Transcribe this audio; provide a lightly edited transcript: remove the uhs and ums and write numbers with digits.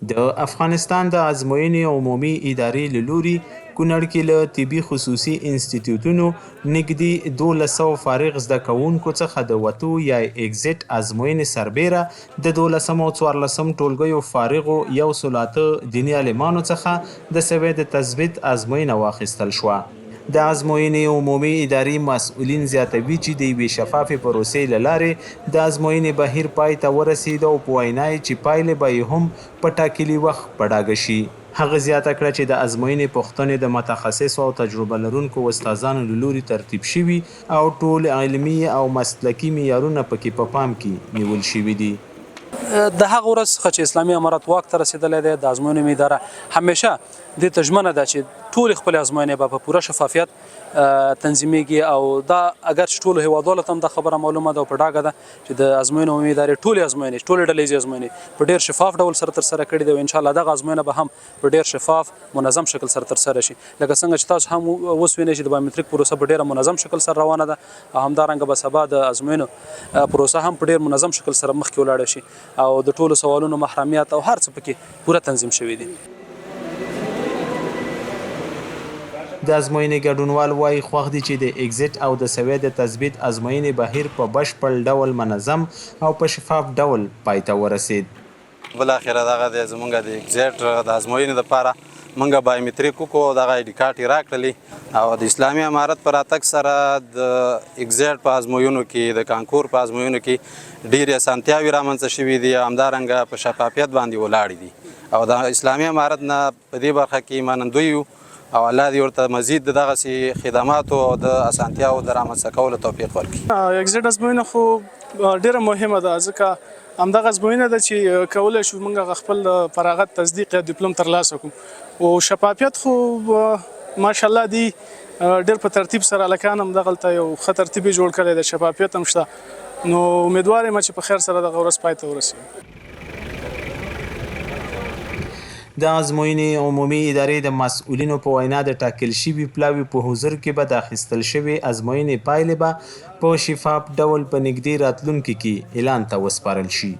د افغانستان د ازموینې عمومي ادارې له لوري کونړ کې له طبي خصوصي انسټیټیوټونو نږدې 1200 فارغ زده کوونکو څخه د وتو یا ایګزیټ ازموینې سربیره د 12 او 14 ټولګیو فارغو 108 دیني عالمانو څخه د سوی د تثبیت ازموینه واخیستل شوه. د ازموینې عمومي ادارې مسؤلین زیاتوي چې د یوې شفافې پروسې له لارې د ازموینې بهیر پای ته ورسید او په وینا یې چې پایلې به یې هم په ټاکلي وخت په ډاګه شي. هغه زیاته کړه چې د ازموینې پوښتنې د متخصصو او تجربه لرونکو استادانو له لوري ترتیب شوي او ټول علمي او مسلکي معیارونه پکې په پام کې نیول شوي دي. د هغه ورځ څخه چې اسلامي امارت واک ته رسېدلی دی د ازموینې اداره همیشه دې ته ژمنه ده چې ټولې خپلې ازموینې به په پوره شفافیت تنظیمیږي او دا اگر چې ټولو هیوادوالو ته هم دا خبره معلومه ده او په ډاګه ده چې د ازموینې عمومي ادارې ټولې ازموینې ټولې ډلهییزې ازموینې په ډېر شفاف ډول سره ترسره کړي دي او انشاءالله دغه ازموینه به هم په ډېر شفاف منظم شکل سره ترسره شي. لکه څنګه چې تاسو هم اوس وینئ چې د بایومتریک پروسه په ډېره منظم شکل سره روانه ده او همدارنګه به سبا د ازموینو پروسه هم په ډېر منظم شکل سره مخکې ولاړه شي او د ټولو سوالونو محرمیت او هر څه پکې پوره تنظیم شوي دي. د ازموینې ګډونوال وایي خوښ دي چې د ایګزیټ او د سوی د تثبیت ازموینې بهیر په بشپړ ډول منظم او په شفاف ډول پای ته ورسید. بالاخره دغه د زمونږ د ایګزیټ د ازموینې دپاره مونږ بایومتریک وکړو دغه آی ډي کارت یې راکړلي او د اسلامي امارت په راتګ سره د ایګزیټ په ازموینو کې د کانکور په ازموینو کې ډېرې اسانتیاوې رامنځته شوي دي او همدارنګه په شفافیت باندې ولاړې دي او د اسلامي امارت نه په دې برخه کې منندوی یو او الله دې ورته مزید د دغسې خدماتو او د اسانتیاوو د رامنځته کولو توفیق ورکړي. ایګزیټ ازموینه خو ډېره مهمه ده ځکه همدغه ازموینه ده چې کولی شو موږ خپل فراغت تصدیق یا ډیپلوم ترلاسه کړو او شفافیت خو ماشاءالله دی ډېر په ترتیب سره هلکان هم دغلته یو ښه ترتیب یې جوړ کړی دی شفافیت هم شته نو امیدوار یم چې په خیر سره دغه ورځ پای ته ورسېږي. د ازموینې عمومي ادارې د مسؤلینو په وینا د ټاکل شوي پلاوي په حضور کې به د اخیستل شوې ازموینې پایلې به په شفاف ډول په نږدې راتلونکي کې اعلان ته وسپارل شي.